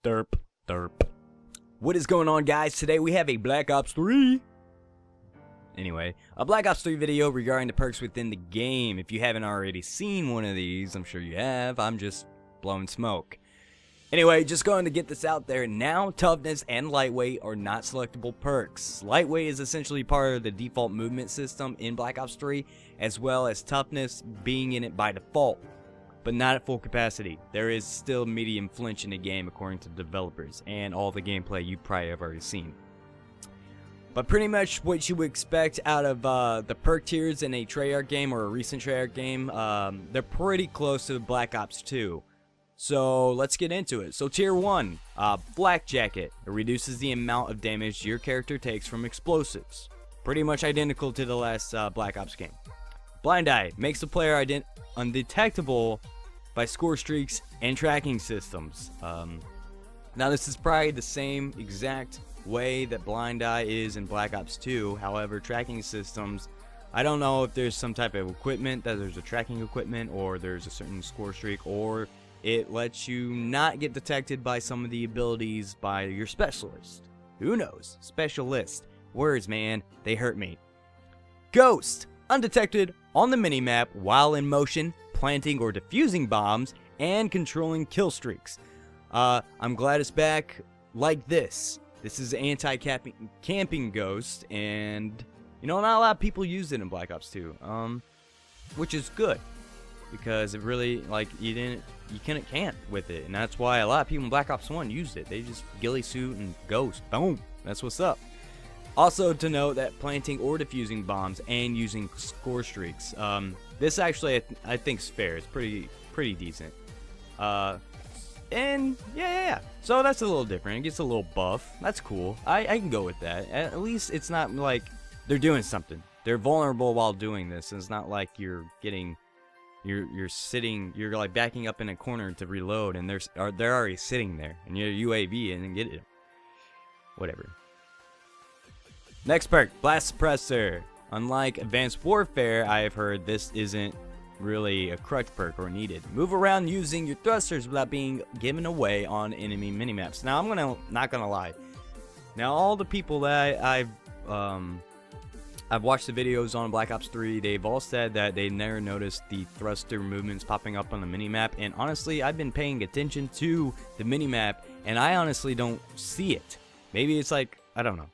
Derp, derp. What is going on, guys? Today we have a Black Ops 3. Anyway, a Black Ops 3 video regarding the perks within the game. If you haven't already seen one of these, I'm sure you have. I'm just blowing smoke. Anyway, just going to get this out there. Now, toughness and lightweight are not selectable perks. Lightweight is essentially part of the default movement system in Black Ops 3, as well as toughness being in it by default, but not at full capacity. There is still medium flinch in the game according to developers, and all the gameplay you probably have already seen. But pretty much what you would expect out of the perk tiers in a Treyarch game or a recent Treyarch game, they're pretty close to Black Ops 2. So let's get into it. So tier 1, Flak Jacket. It reduces the amount of damage your character takes from explosives. Pretty much identical to the last Black Ops game. Blind Eye makes the player undetectable by score streaks and tracking systems. Now this is probably the same exact way that Blind Eye is in Black Ops 2. However, tracking systems, I don't know if there's some type of equipment, that there's a tracking equipment, or there's a certain score streak, or it lets you not get detected by some of the abilities by your specialist. Who knows? Specialist. Words, man. They hurt me. Ghost. Undetected on the minimap while in motion, planting or defusing bombs, and controlling kill streaks. I'm glad it's back like this. This is anti-camping Ghost, and you know, not a lot of people use it in Black Ops 2, which is good, because it really, like, you couldn't camp with it, and that's why a lot of people in Black Ops 1 used it. They just ghillie suit and Ghost, boom, that's what's up. Also to note that planting or defusing bombs and using score streaks, this actually I think is fair. It's pretty decent. And yeah. So that's a little different. It gets a little buff. That's cool. I can go with that. At least it's not like they're doing something. They're vulnerable while doing this. And it's not like you're like backing up in a corner to reload, and they're already sitting there, and you're UAV and then get it. Whatever. Next perk, Blast Suppressor. Unlike Advanced Warfare, I have heard this isn't really a crutch perk or needed. Move around using your thrusters without being given away on enemy minimaps. Now, I'm not gonna lie. Now, all the people that I've watched the videos on Black Ops 3, they've all said that they never noticed the thruster movements popping up on the minimap, and honestly, I've been paying attention to the minimap, and I honestly don't see it. Maybe it's like, I don't know.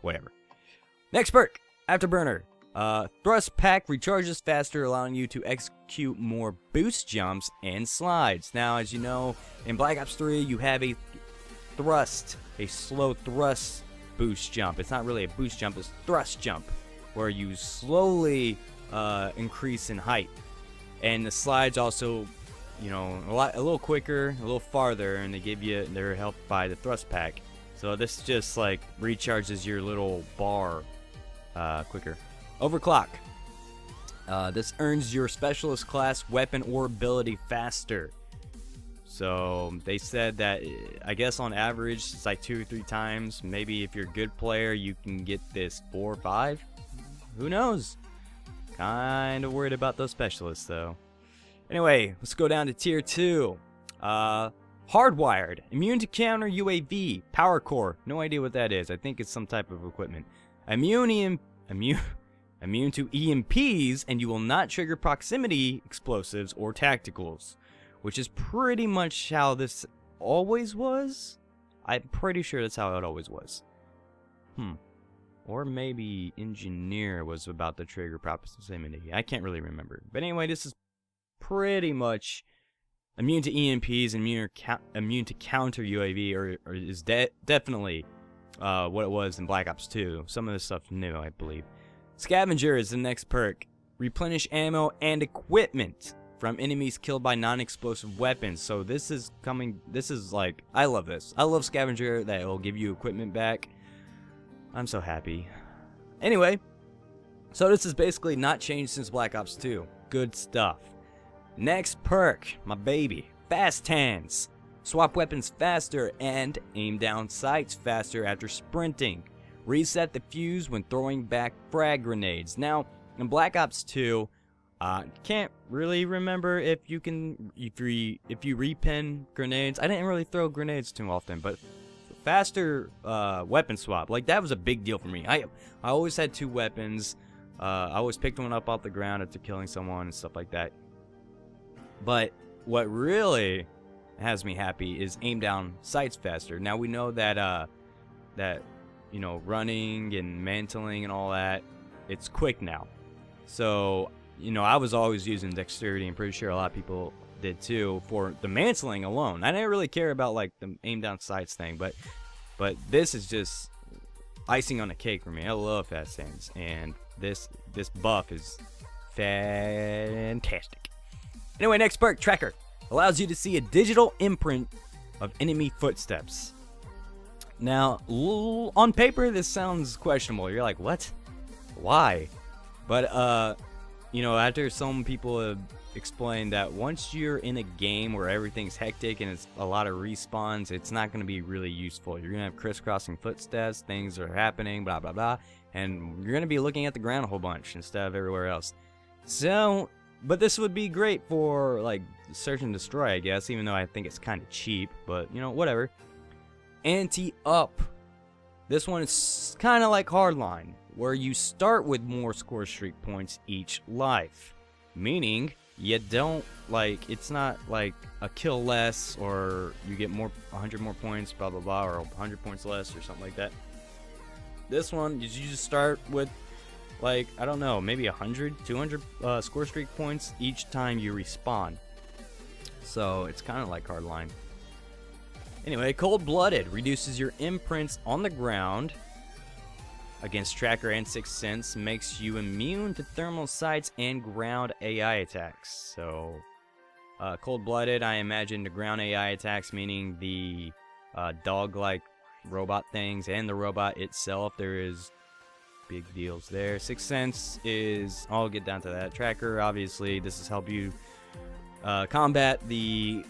Whatever. Next perk, Afterburner. Thrust pack recharges faster, allowing you to execute more boost jumps and slides. Now, as you know, in Black Ops 3, you have a slow thrust boost jump. It's not really a boost jump, it's thrust jump, where you slowly increase in height. And the slides also, you know, a little quicker, a little farther, and they're helped by the thrust pack. So this just like recharges your little bar quicker. Overclock. This earns your specialist class weapon or ability faster. So they said that, I guess on average it's like 2 or 3 times. Maybe if you're a good player you can get this 4 or 5. Who knows? Kind of worried about those specialists though. Anyway, let's go down to tier 2. Hardwired, immune to counter UAV, power core. No idea what that is. I think it's some type of equipment. Immune to EMPs, and you will not trigger proximity explosives or tacticals, which is pretty much how this always was. I'm pretty sure that's how it always was. Or maybe Engineer was about to trigger proximity. I can't really remember. But anyway, this is pretty much immune to EMPs, immune to counter UAV, or is definitely what it was in Black Ops 2. Some of this stuff new, I believe. Scavenger is the next perk. Replenish ammo and equipment from enemies killed by non-explosive weapons. So this is like, I love this. I love Scavenger that will give you equipment back. I'm so happy. Anyway, so this is basically not changed since Black Ops 2. Good stuff. Next perk, my baby, Fast Hands. Swap weapons faster and aim down sights faster after sprinting. Reset the fuse when throwing back frag grenades. Now, in Black Ops 2, Can't really remember if you repin grenades. I didn't really throw grenades too often, but faster weapon swap, like that was a big deal for me. I always had 2 weapons. I always picked one up off the ground after killing someone and stuff like that. But what really has me happy is aim down sights faster. Now we know that you know, running and mantling and all that, it's quick now. So, you know, I was always using dexterity, and pretty sure a lot of people did too, for the mantling alone. I didn't really care about like the aim down sights thing, but this is just icing on the cake for me. I love fast hands, and this buff is fantastic. Anyway, next perk, Tracker, allows you to see a digital imprint of enemy footsteps. Now, on paper, this sounds questionable. You're like, what? Why? But you know, after some people have explained that once you're in a game where everything's hectic and it's a lot of respawns, it's not going to be really useful. You're going to have crisscrossing footsteps, things are happening, blah, blah, blah, and you're going to be looking at the ground a whole bunch instead of everywhere else. So, but this would be great for, like, search and destroy, I guess, even though I think it's kind of cheap, but, you know, whatever. Anti-up. This one is kind of like Hardline, where you start with more score streak points each life, meaning you don't, like, it's not like a kill less or you get more 100 more points, blah blah blah, or 100 points less or something like that. This one, you just start with, like, I don't know, maybe 100, 200 score streak points each time you respawn. So it's kind of like Hardline. Anyway, Cold-Blooded reduces your imprints on the ground against Tracker and Sixth Sense, makes you immune to thermal sights and ground AI attacks. So, Cold-Blooded, I imagine the ground AI attacks, meaning the dog-like robot things and the robot itself. There is big deals there. Sixth Sense is, I'll get down to that. Tracker, obviously, this is help you combat the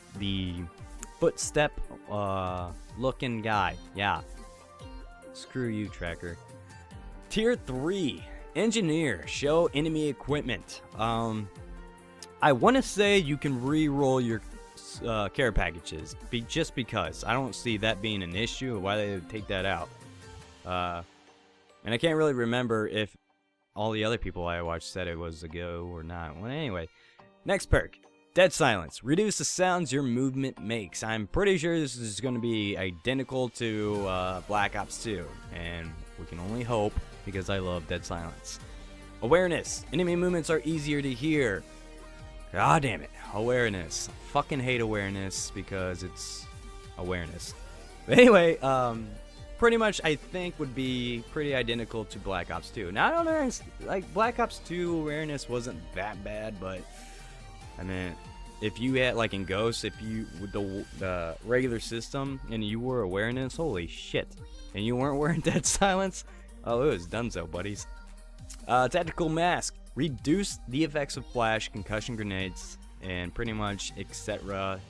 footstep looking guy. Yeah. Screw you, Tracker. Tier 3, Engineer, show enemy equipment. I want to say you can re-roll your care packages, just because. I don't see that being an issue, why they would take that out. And I can't really remember if all the other people I watched said it was a go or not. Well, anyway, next perk, Dead Silence. Reduce the sounds your movement makes. I'm pretty sure this is going to be identical to Black Ops 2, and we can only hope, because I love Dead Silence. Awareness. Enemy movements are easier to hear. God damn it. Awareness. I fucking hate awareness because it's awareness. But anyway, pretty much I think would be pretty identical to Black Ops 2. Now, I don't know, like, Black Ops 2 awareness wasn't that bad, but I mean, if you had, like in Ghost, if you, with the regular system, and you were awareness, holy shit. And you weren't wearing Dead Silence, oh, it was donezo, buddies. Tactical Mask. Reduce the effects of flash, concussion grenades, and pretty much etc.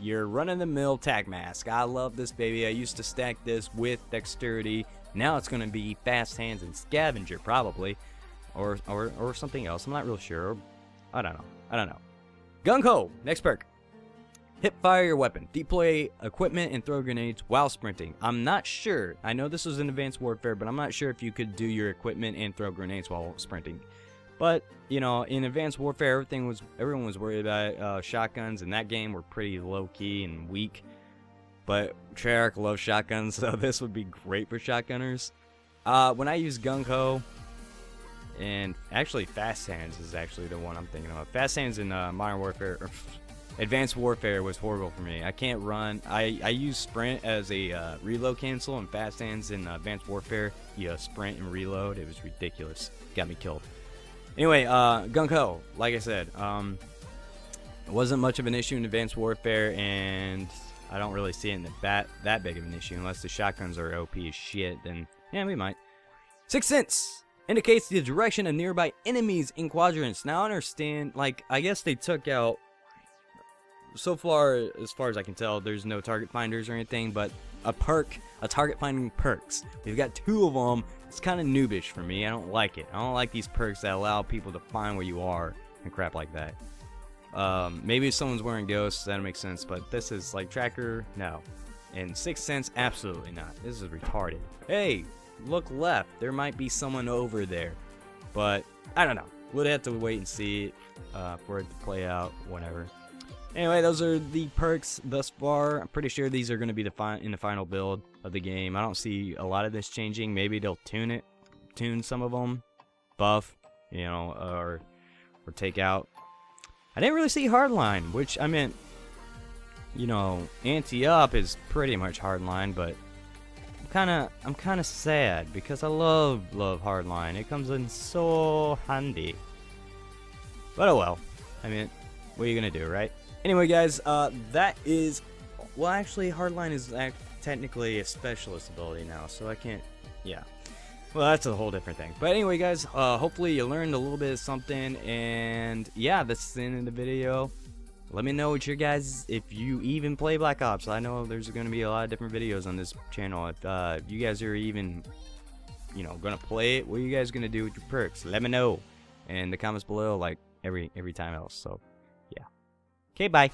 Your run-of-the-mill tac mask. I love this baby. I used to stack this with dexterity. Now it's going to be fast hands and scavenger, probably. Or something else. I'm not real sure. I don't know. Gung-Ho. Next perk. Hip fire your weapon. Deploy equipment and throw grenades while sprinting. I'm not sure. I know this was in Advanced Warfare, but I'm not sure if you could do your equipment and throw grenades while sprinting. But, you know, in Advanced Warfare, everyone was worried about shotguns, and that game were pretty low-key and weak. But Treyarch loves shotguns, so this would be great for shotgunners. When I use Gung-Ho, and actually Fast Hands is actually the one I'm thinking of. Fast Hands in Modern Warfare, or Advanced Warfare was horrible for me. I can't run. I use Sprint as a reload cancel, and Fast Hands in Advanced Warfare, you sprint and reload. It was ridiculous. Got me killed. Anyway, Gung-Ho, like I said, it wasn't much of an issue in Advanced Warfare, and I don't really see it that big of an issue unless the shotguns are OP as shit. Then yeah, we might. Sixth Sense indicates the direction of nearby enemies in quadrants. Now I understand, like, I guess they took out. So far as I can tell, there's no target finders or anything, but a target finding perks. We've got 2 of them. It's kind of noobish for me. I don't like it. I don't like these perks that allow people to find where you are and crap like that. Maybe if someone's wearing ghosts, that makes sense, but this is like tracker, no. And Sixth Sense, absolutely not. This is retarded. Hey, look left. There might be someone over there, but I don't know. We'll have to wait and see for it to play out, whatever. Anyway, those are the perks thus far. I'm pretty sure these are going to be in the final build of the game. I don't see a lot of this changing. Maybe they'll tune some of them, buff, you know, or take out. I didn't really see hardline, which I meant, you know, anti-up is pretty much hardline, but I'm kind of sad because I love hardline. It comes in so handy. But oh well. I mean, what are you gonna do, right? Anyway, guys, that is, well, actually, hardline is technically a specialist ability now, so I can't. Yeah. Well, that's a whole different thing. But anyway, guys, hopefully you learned a little bit of something, and yeah, that's the end of the video. Let me know what your guys, if you even play Black Ops. I know there's going to be a lot of different videos on this channel. If you guys are even, you know, going to play it, what are you guys going to do with your perks? Let me know in the comments below, like every time else. So, yeah. Okay, bye.